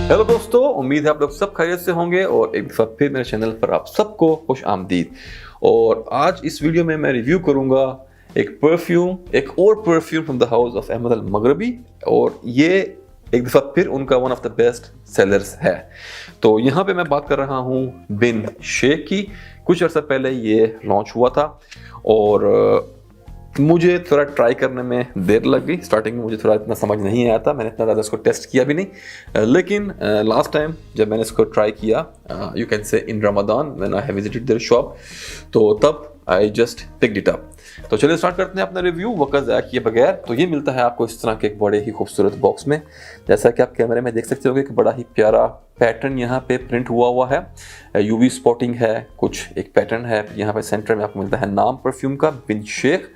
Hello दोस्तों, उम्मीद है आप लोग सब खैरियत से होंगे और एक दफ़ा फिर मेरे चैनल पर आप सबको खुश आमदीद। और आज इस वीडियो में मैं रिव्यू करूंगा एक और perfume from the house of Ahmed Al Maghribi, और ये एक दफ़ा फिर उनका one of the best sellers है। तो यहाँ पे मैं बात कर रहा हूँ बिन शेख की। कुछ अर्सा पहले ये लॉन्च हुआ था और मुझे थोड़ा ट्राई करने में देर लग गई। स्टार्टिंग में मुझे थोड़ा इतना समझ नहीं आया था, मैंने इतना ज़्यादा इसको टेस्ट किया भी नहीं। लेकिन लास्ट टाइम जब मैंने इसको ट्राई किया, you can say in Ramzan when I have visited their shop, तो तब I just picked it up. तो चलिए स्टार्ट करते हैं अपना रिव्यू वक्त ज़ाया किए बगैर। तो ये मिलता है आपको इस तरह के एक बड़े ही खूबसूरत बॉक्स में। जैसा कि आप कैमरे में देख सकते हो कि बड़ा ही प्यारा पैटर्न यहाँ पे प्रिंट हुआ है। यूवी स्पॉटिंग है, कुछ एक पैटर्न है। यहाँ पे सेंटर में आपको मिलता है नाम परफ्यूम का बिन शेख,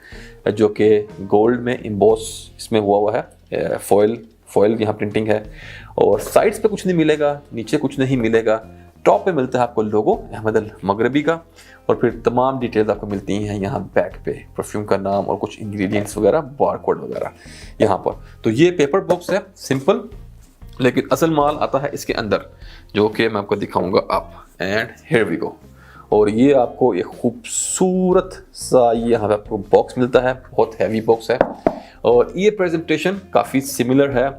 जो कि गोल्ड में इम्बॉस इसमें हुआ है। फॉयल यहाँ प्रिंटिंग है और साइड्स पे कुछ नहीं मिलेगा, नीचे कुछ नहीं मिलेगा। टॉप पे मिलता है आपको लोगो अहमद अल मगरबी का, और फिर तमाम डिटेल्स आपको मिलती हैं यहाँ बैक पे, परफ्यूम का नाम और कुछ इंग्रेडिएंट्स वगैरह, बारकोड वगैरह यहाँ पर। तो ये पेपर बॉक्स है सिंपल, लेकिन असल माल आता है इसके अंदर, जो कि मैं आपको दिखाऊंगा अब। And here we go. और ये आपको एक खूबसूरत सा यहाँ पे आपको बॉक्स मिलता है, बहुत हैवी बॉक्स है। और ये प्रेजेंटेशन काफ़ी सिमिलर है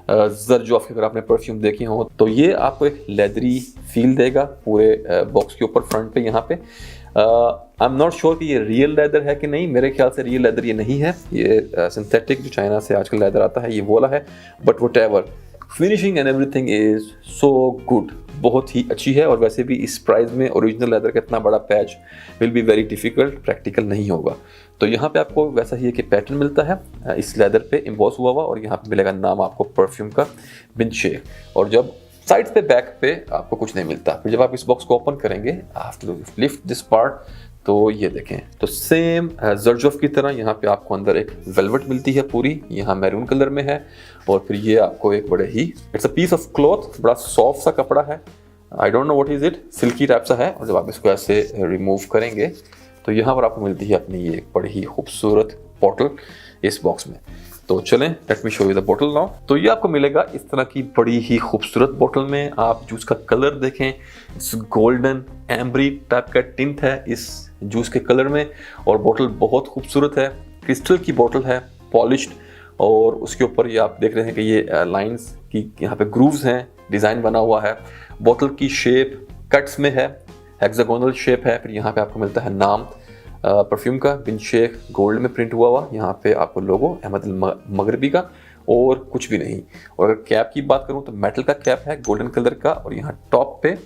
ज़रजॉफ की। अगर आपने परफ्यूम देखे हो तो ये आपको एक लेदरी फील देगा पूरे बॉक्स के ऊपर, फ्रंट पे यहाँ पे। आई एम नॉट श्योर कि ये रियल लेदर है कि नहीं। मेरे ख्याल से रियल लेदर ये नहीं है, ये सिंथेटिक जो चाइना से आजकल लेदर आता है ये वाला है। But what ever, finishing and everything is so good, बहुत ही अच्छी है। और वैसे भी इस प्राइस में ओरिजिनल लेदर का इतना बड़ा patch will be very difficult, practical नहीं होगा। तो यहाँ पे आपको वैसा ही एक पैटर्न मिलता है इस लेदर पे इम्बॉस हुआ और यहाँ पे मिलेगा नाम आपको परफ्यूम का बिन शेख। और जब साइड्स पे बैक पे आपको कुछ नहीं मिलता। फिर जब आप इस बॉक्स को ओपन करेंगे, आफ्टर लिफ्ट दिस पार्ट, तो ये देखें तो सेम ज़रजॉफ की तरह यहाँ पे आपको अंदर एक वेलवेट मिलती है पूरी, यहाँ मैरून कलर में है। और फिर ये आपको एक बड़े ही, it's a piece of cloth, बड़ा सॉफ्ट सा कपड़ा है। I don't know what is it, silky type सा है। और जब आप इसको ऐसे रिमूव करेंगे तो यहाँ पर आपको मिलती है अपनी ये बड़ी ही खूबसूरत बॉटल इस बॉक्स में। तो चलें, let me show you the bottle now. तो ये आपको मिलेगा इस तरह की बड़ी ही खूबसूरत बॉटल में। आप जूस का कलर देखें, इस गोल्डन एम्बरी टाइप का टिंट है इस जूस के कलर में। और बॉटल बहुत खूबसूरत है, क्रिस्टल की बॉटल है, पॉलिश्ड। और उसके ऊपर ये आप देख रहे हैं कि ये लाइंस की यहाँ पे ग्रूव्स हैं, डिज़ाइन बना हुआ है। बॉटल की शेप कट्स में है, हेक्सागोनल शेप है। फिर यहाँ पे आपको मिलता है नाम परफ्यूम का बिन शेख, गोल्ड में प्रिंट हुआ। यहाँ पे आपको लोगो अहमद अल मगरबी का, और कुछ भी नहीं। और अगर कैप की बात करूँ तो मेटल का कैप है, गोल्डन कलर का। और यहाँ टॉप पे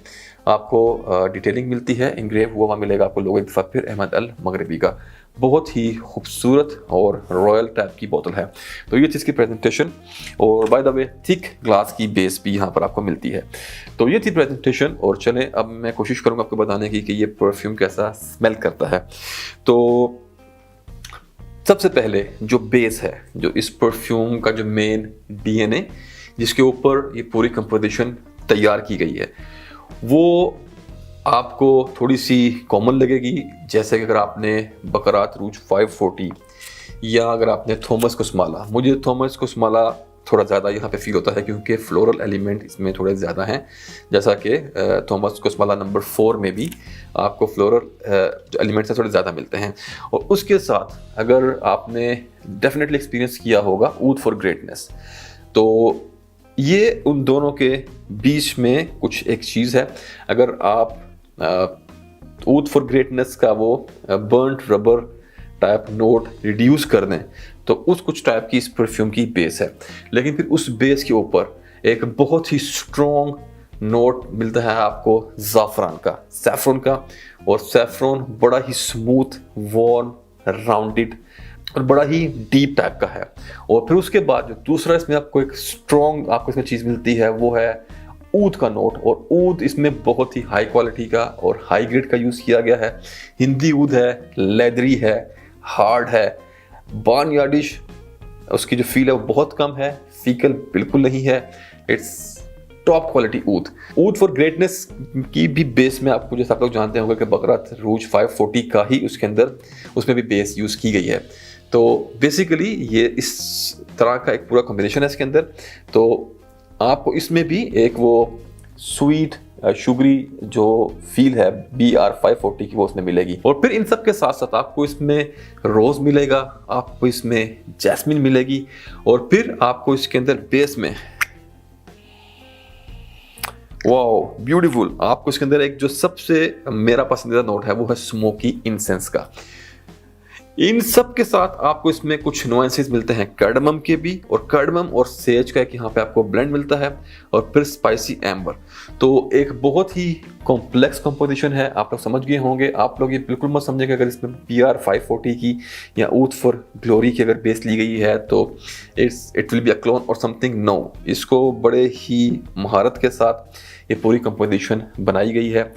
आपको डिटेलिंग मिलती है, इंग्रेव हुआ मिलेगा आपको लोगो एक दफ़ा फिर अहमद अल मगरबी का। बहुत ही खूबसूरत और रॉयल टाइप की बोतल है। तो ये चीज़ की प्रेजेंटेशन। और by the way thick glass की बेस भी यहाँ पर आपको मिलती है। तो ये थी प्रेजेंटेशन। और चलें अब मैं कोशिश करूँगा आपको बताने की कि ये परफ्यूम कैसा स्मेल करता है। तो सबसे पहले जो बेस है, जो इस परफ्यूम का जो मेन DNA जिसके ऊपर ये पूरी कंपोजिशन तैयार की गई है, वो आपको थोड़ी सी कॉमन लगेगी। जैसे कि अगर आपने बकरात रूज 540 या अगर आपने थॉमस कुसमाला, मुझे थॉमस कुसमाला थोड़ा ज़्यादा यहाँ पे फील होता है क्योंकि फ्लोरल एलिमेंट इसमें थोड़े ज़्यादा हैं। जैसा कि थॉमस कुसमाला नंबर 4 में भी आपको फ्लोरल जो एलिमेंट्स हैं थोड़े ज़्यादा मिलते हैं। और उसके साथ अगर आपने डेफिनेटली एक्सपीरियंस किया होगा ऊद फॉर ग्रेटनेस, तो ये उन दोनों के बीच में कुछ एक चीज़ है। अगर आप ऊद फॉर ग्रेटनेस का वो burnt rubber type note reduce कर दें तो उस कुछ टाइप की इस परफ्यूम की बेस है। लेकिन फिर उस बेस के ऊपर एक बहुत ही स्ट्रॉन्ग नोट मिलता है आपको ज़ाफ़रान का, सैफ़रन का। और सैफ़रन बड़ा ही स्मूथ, वार्म, राउंडेड और बड़ा ही डीप टाइप का है। और फिर उसके बाद जो दूसरा इसमें आपको एक स्ट्रॉन्ग आपको इसमें चीज़ मिलती है वो है ऊद का नोट। और ऊद इसमें बहुत ही हाई क्वालिटी का और हाई ग्रेड का यूज़ किया गया है। हिंदी ऊद है, लेदरी है, हार्ड है, बार्नयार्डिश उसकी जो फील है वो बहुत कम है, फीकल बिल्कुल नहीं है। It's top quality oud for greatness की भी बेस में आपको, जैसे आप लोग जानते होंगे कि बकरात रूज 540 का ही उसके अंदर उसमें भी बेस यूज़ की गई है। तो बेसिकली ये इस तरह का एक पूरा कॉम्बिनेशन है इसके अंदर। तो आपको इसमें भी एक वो स्वीट शुगरी जो फील है BR540 की वो उसमें मिलेगी। और फिर इन सब के साथ साथ आपको इसमें रोज मिलेगा, आपको इसमें जैस्मिन मिलेगी, और फिर आपको इसके अंदर बेस में वाओ ब्यूटीफुल, आपको इसके अंदर एक जो सबसे मेरा पसंदीदा नोट है वो है स्मोकी इंसेंस का। इन सब के साथ आपको इसमें कुछ नुआंसेस मिलते हैं कार्डमम के भी, और कार्डमम और सेज का एक यहाँ पे आपको ब्लेंड मिलता है, और फिर स्पाइसी एम्बर। तो एक बहुत ही कॉम्प्लेक्स कंपोजिशन है, आप लोग समझ गए होंगे। आप लोग ये बिल्कुल मत समझेंगे अगर इसमें BR540 की या ऊथ फॉर ग्लोरी की अगर बेस ली गई है तो it will be a clone और समथिंग। नो, इसको बड़े ही महारत के साथ ये पूरी कंपोजिशन बनाई गई है।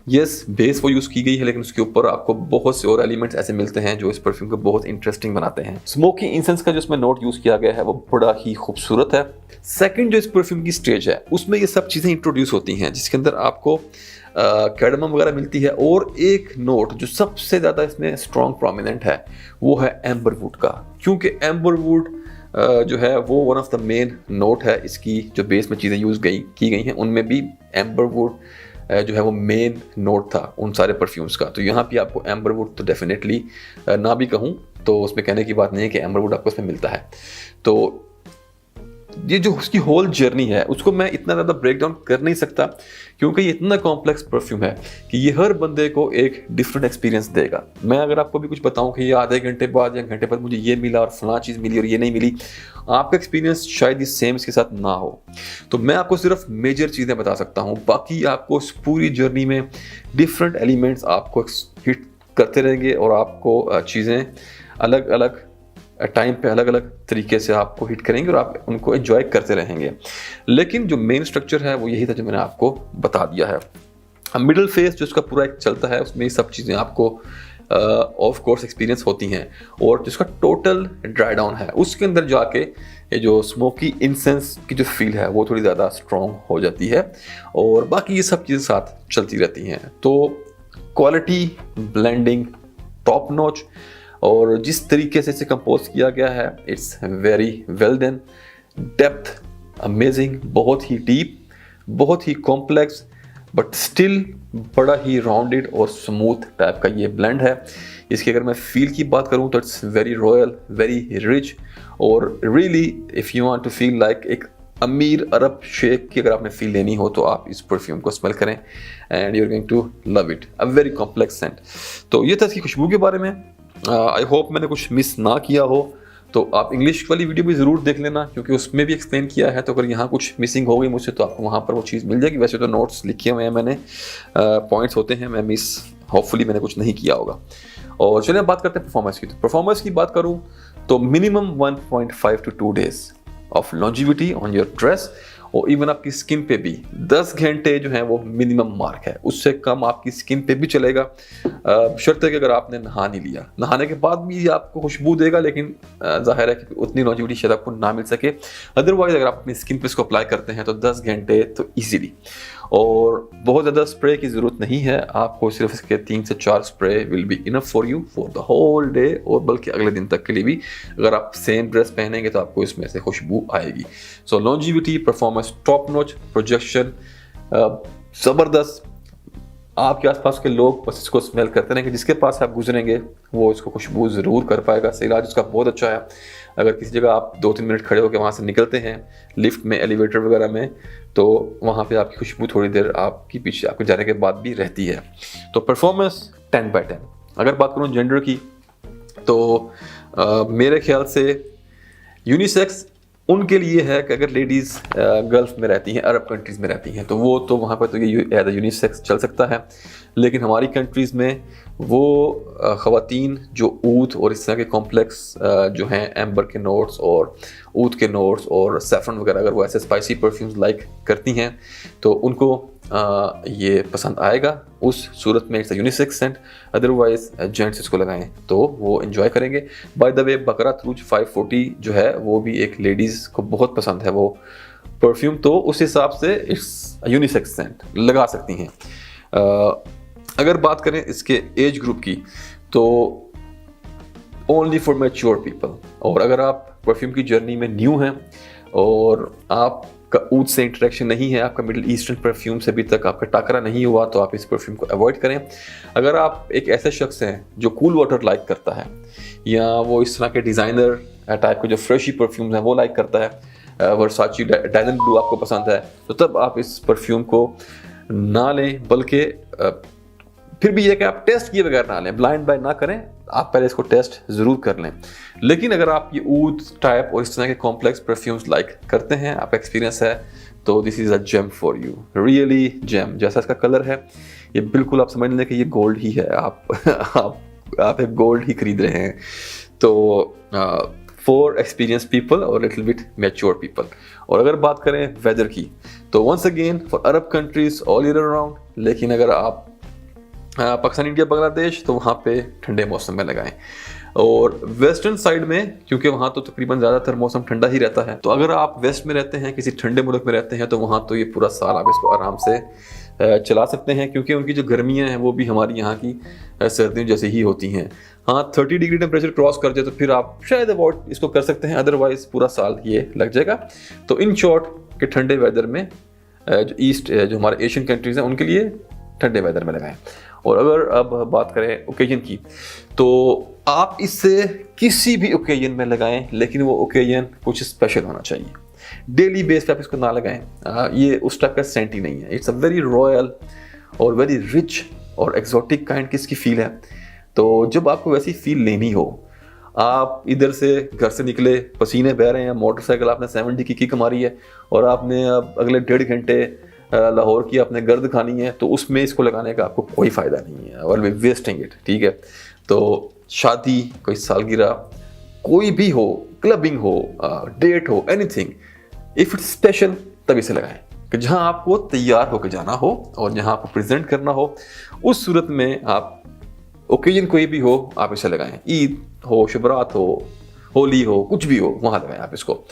यस, बेस वो यूज की गई है, लेकिन उसके ऊपर आपको बहुत से और एलिमेंट्स ऐसे मिलते हैं जो इस परफ्यूम को बहुत इंटरेस्टिंग बनाते हैं। स्मोकी इंसेंस का जो इसमें नोट यूज किया गया है वो बड़ा ही खूबसूरत है। सेकंड जो इस परफ्यूम की स्टेज है उसमें ये सब चीजें इंट्रोड्यूस होती हैं, जिसके अंदर आपको कार्डमम वगैरह मिलती है, और एक नोट जो सबसे ज्यादा इसमें स्ट्रॉन्ग प्रोमिनेंट है वो है एम्बरवुड का, क्योंकि एम्बरवुड जो है वो one of the main note है इसकी। जो बेस में चीज़ें यूज की गई हैं उनमें भी एम्बरवुड जो है वो मेन नोट था उन सारे परफ्यूम्स का। तो यहाँ पे आपको एम्बरवुड तो डेफिनेटली ना भी कहूँ तो उसमें कहने की बात नहीं है कि एम्बरवुड आपको इसमें मिलता है। तो ये जो उसकी होल जर्नी है उसको मैं इतना ज़्यादा ब्रेक डाउन कर नहीं सकता, क्योंकि ये इतना कॉम्प्लेक्स परफ्यूम है कि ये हर बंदे को एक डिफरेंट एक्सपीरियंस देगा। मैं अगर आपको भी कुछ बताऊं कि ये आधे घंटे बाद या घंटे बाद मुझे ये मिला और फलां चीज़ मिली और ये नहीं मिली, आपका एक्सपीरियंस शायद ये सेम इसके साथ ना हो। तो मैं आपको सिर्फ मेजर चीज़ें बता सकता हूँ, बाकी आपको इस पूरी जर्नी में डिफरेंट एलिमेंट्स आपको हिट करते रहेंगे और आपको चीज़ें अलग अलग टाइम पे अलग अलग तरीके से आपको हिट करेंगे और आप उनको एंजॉय करते रहेंगे। लेकिन जो मेन स्ट्रक्चर है वो यही था जो मैंने आपको बता दिया है। मिडिल फेज जो इसका पूरा एक चलता है उसमें ये सब चीज़ें आपको ऑफ कोर्स एक्सपीरियंस होती हैं, और जिसका टोटल ड्राई डाउन है उसके अंदर जाके ये जो स्मोकी इंसेंस की जो फील है वो थोड़ी ज़्यादा स्ट्रॉन्ग हो जाती है, और बाकी ये सब चीज़ें साथ चलती रहती हैं। तो क्वालिटी, ब्लेंडिंग टॉप नॉच, और जिस तरीके से इसे कंपोज किया गया है it's very well done. Depth amazing, बहुत ही डीप, बहुत ही कॉम्प्लेक्स, बट स्टिल बड़ा ही राउंडेड और स्मूथ टाइप का ये ब्लेंड है। इसकी अगर मैं फील की बात करूं तो it's very royal, very rich, और really if you want to feel like एक अमीर अरब शेख की अगर आपने फील लेनी हो तो आप इस परफ्यूम को स्मेल करें and you are going to love it. A very complex scent. तो ये था इसकी खुशबू के बारे में। आई होप मैंने कुछ मिस ना किया हो, तो आप इंग्लिश वाली वीडियो भी ज़रूर देख लेना, क्योंकि उसमें भी एक्सप्लेन किया है। तो अगर यहाँ कुछ मिसिंग हो गई मुझसे तो आपको वहाँ पर वो चीज़ मिल जाएगी। वैसे तो नोट्स लिखे हुए हैं मैंने, पॉइंट्स होते हैं, मैं मिस होपफुली मैंने कुछ नहीं किया होगा। और चलिए बात करते हैं परफॉर्मेंस की। तो परफॉर्मेंस की बात करूँ तो minimum 1.5 to 2 days of longevity on your dress, और इवन आपकी स्किन पे भी 10 घंटे जो है वो मिनिमम मार्क है, उससे कम आपकी स्किन पे भी चलेगा, शर्त है कि अगर आपने नहा नहीं लिया। नहाने के बाद भी आपको खुशबू देगा, लेकिन जाहिर है कि उतनी लॉन्जिविटी शायद आपको ना मिल सके। अदरवाइज अगर आप अपनी स्किन पे इसको अप्लाई करते हैं तो 10 घंटे तो ईजिली, और बहुत ज़्यादा स्प्रे की ज़रूरत नहीं है, आपको सिर्फ इसके 3 से 4 spray will be enough for you for the whole day, और बल्कि अगले दिन तक के लिए भी अगर आप सेम ड्रेस पहनेंगे तो आपको इसमें से खुशबू आएगी। So longevity, performance top notch, projection ज़बरदस्त। आपके आसपास के लोग बस इसको स्मेल करते रहेंगे, जिसके पास आप गुजरेंगे वो इसको खुशबू ज़रूर कर पाएगा। इलाज उसका बहुत अच्छा है। अगर किसी जगह आप 2-3 मिनट खड़े होकर वहाँ से निकलते हैं लिफ्ट में, एलिवेटर वगैरह में, तो वहाँ पे आपकी खुशबू थोड़ी देर आपकी पीछे आपके जाने के बाद भी रहती है। तो परफॉर्मेंस 10/10। अगर बात करूँ जेंडर की तो मेरे ख्याल से यूनिसेक्स उनके लिए है कि अगर लेडीज़ गल्फ में रहती हैं, अरब कंट्रीज़ में रहती हैं, तो वो तो वहाँ पर तो ये एज अ यूनिसेक्स चल सकता है। लेकिन हमारी कंट्रीज़ में वो ख़वातीन जो ऊद और इस तरह के कॉम्प्लेक्स जो हैं एम्बर के नोट्स और ऊद के नोट्स और सैफरन वगैरह, अगर वो ऐसे स्पाइसी परफ्यूम्स लाइक करती हैं तो उनको ये पसंद आएगा। उस सूरत में it's unisex scent. Otherwise gents इसको लगाएं तो वो एंजॉय करेंगे। बाय द वे बकरात रूज 540 जो है वो भी एक लेडीज़ को बहुत पसंद है वो परफ्यूम, तो उस हिसाब से इट्स यूनिसेक्स सेंट, लगा सकती हैं। अगर बात करें इसके एज ग्रुप की तो ओनली फॉर मैच्योर पीपल, और अगर आप परफ्यूम की जर्नी में न्यू हैं और आप का ऊद से इंटरेक्शन नहीं है, आपका मिडिल ईस्टर्न परफ्यूम से अभी तक आपका टाकरा नहीं हुआ, तो आप इस परफ्यूम को अवॉइड करें। अगर आप एक ऐसे शख्स हैं जो कूल वाटर लाइक करता है, या वो इस तरह के डिज़ाइनर टाइप के जो फ्रेशी परफ्यूम्स हैं वो लाइक करता है, वर्साची डायमंड ब्लू आपको पसंद है, तो तब आप इस परफ्यूम को ना लें। बल्कि फिर भी यह कि आप टेस्ट किए बगैर ना लें, ब्लाइंड बाय ना करें, आप पहले इसको टेस्ट ज़रूर कर लें। लेकिन अगर आप ये ऊद टाइप और इस तरह के कॉम्प्लेक्स परफ्यूम्स लाइक करते हैं, आपका एक्सपीरियंस है, तो this is a gem for you, really gem. जैसा इसका कलर है, ये बिल्कुल आप समझ लें कि ये गोल्ड ही है, आप एक गोल्ड ही खरीद रहे हैं। तो फॉर एक्सपीरियंस पीपल और लिटिल बिट मैच्योर पीपल। और अगर बात करें वेदर की, तो once again for Arab countries all year around. लेकिन अगर आप पाकिस्तान, इंडिया, बांग्लादेश, तो वहाँ पे ठंडे मौसम में लगाएं। और वेस्टर्न साइड में, क्योंकि वहाँ तो तकरीबन ज़्यादातर मौसम ठंडा ही रहता है, तो अगर आप वेस्ट में रहते हैं, किसी ठंडे मुल्क में रहते हैं, तो वहाँ तो ये पूरा साल आप इसको आराम से चला सकते हैं, क्योंकि उनकी जो गर्मियाँ हैं वो भी हमारी यहाँ की सर्दियों जैसे ही होती हैं। हाँ, 30 डिग्री टेम्परेचर क्रॉस कर जाए तो फिर आप शायद अवॉइड इसको कर सकते हैं, अदरवाइज पूरा साल ये लग जाएगा। तो इन शॉर्ट के ठंडे वेदर में जो हमारे एशियन कंट्रीज़ हैं उनके लिए ठंडे वेदर में लगाएं। और अगर अब बात करें ओकेजन की, तो आप इससे किसी भी ओकेजन में लगाएं, लेकिन वो ओकेजन कुछ स्पेशल होना चाहिए। डेली बेस पे आप इसको ना लगाएं, ये उस टाइप का सेंट ही नहीं है। इट्स अ वेरी रॉयल और वेरी रिच और एक्सोटिक काइंड की इसकी फील है। तो जब आपको वैसी फील लेनी हो, आप इधर से घर से निकले, पसीने बह रहे हैं, मोटरसाइकिल आपने 70 की किक मारी है, और आपने अब अगले 1.5 घंटे लाहौर की आपने गर्द खानी है, तो उसमें इसको लगाने का आपको कोई फ़ायदा नहीं है, और वे वेस्टिंग इट। ठीक है, तो शादी, कोई सालगिरह, कोई भी हो, क्लबिंग हो, डेट हो, एनीथिंग, इफ़ इट्स स्पेशल, तब इसे लगाएं। कि जहां आपको तैयार होकर जाना हो और जहां आपको प्रेजेंट करना हो, उस सूरत में आप ओकेजन कोई भी हो, आप इसे लगाएं। ईद हो, शुभरात हो, होली हो, कुछ भी हो, वहाँ लगाएं आप इसको।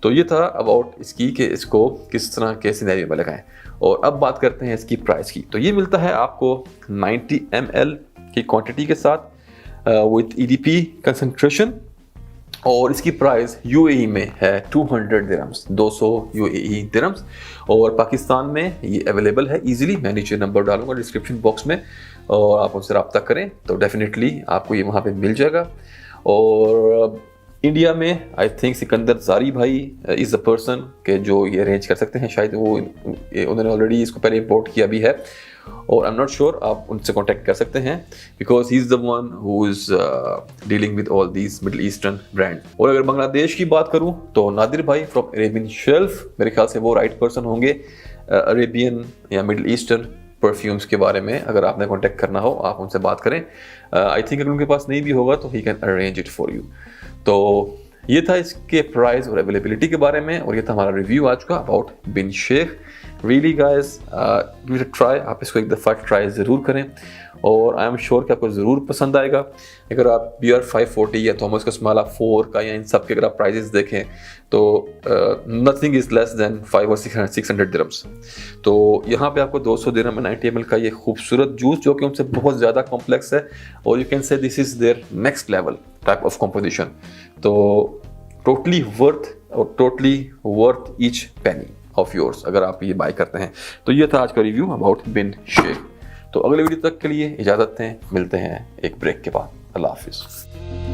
तो ये था अबाउट इसकी कि इसको किस तरह के सिनेरियो में लगाएं। और अब बात करते हैं इसकी प्राइस की। तो ये मिलता है आपको 90 ml की क्वांटिटी के साथ विद EDP कंसंट्रेशन, और इसकी प्राइस UAE में है 200 दिरहम्स, 200 UAE दिरहम्स। और पाकिस्तान में ये अवेलेबल है इजीली। मैं नीचे नंबर डालूंगा डिस्क्रिप्शन बॉक्स में, और आप उनसे रब्ता करें तो डेफिनेटली आपको ये वहाँ पे मिल जाएगा। और इंडिया में आई थिंक सिकंदर जारी भाई इज़ द पर्सन के जो ये अरेंज कर सकते हैं। शायद वो उन्होंने ऑलरेडी इसको पहले इंपोर्ट किया भी है, और आई एम नॉट श्योर, आप उनसे कांटेक्ट कर सकते हैं, because he is the one who is dealing with all these middle eastern brand. और अगर बांग्लादेश की बात करूं, तो नादिर भाई फ्रॉम अरेबियन शेल्फ, मेरे ख्याल से वो राइट पर्सन होंगे अरेबियन या मिडिल ईस्टर्न परफ्यूम्स के बारे में। अगर आपने कांटेक्ट करना हो, आप उनसे बात करें। आई थिंक अगर उनके पास नहीं भी होगा तो he can arrange it for you. तो ये था इसके प्राइस और अवेलेबिलिटी के बारे में, और ये था हमारा रिव्यू आज का about Bin Sheikh. Really guys, give it a try, आप इसको एक दफ़ा ट्राई ज़रूर करें, और आई एम श्योर कि आपको ज़रूर पसंद आएगा। अगर आप BR 540 या थॉमस कस्माला 4 का या इन सब के अगर आप प्राइजेस देखें, तो नथिंग इज़ लेस दैन 500 और 600 दिरहम्स। तो यहाँ पे आपको 200 दिरहम में 90 ml का ये खूबसूरत जूस, जो कि उनसे बहुत ज़्यादा कॉम्प्लेक्स है, और you can say this is their next level type of composition. तो totally worth each penny of yours अगर आप ये बाय करते हैं। तो ये था आज का रिव्यू अबाउट बिन शेख। तो अगले वीडियो तक के लिए इजाज़त दें, मिलते हैं एक ब्रेक के बाद। अल्लाह हाफिज़।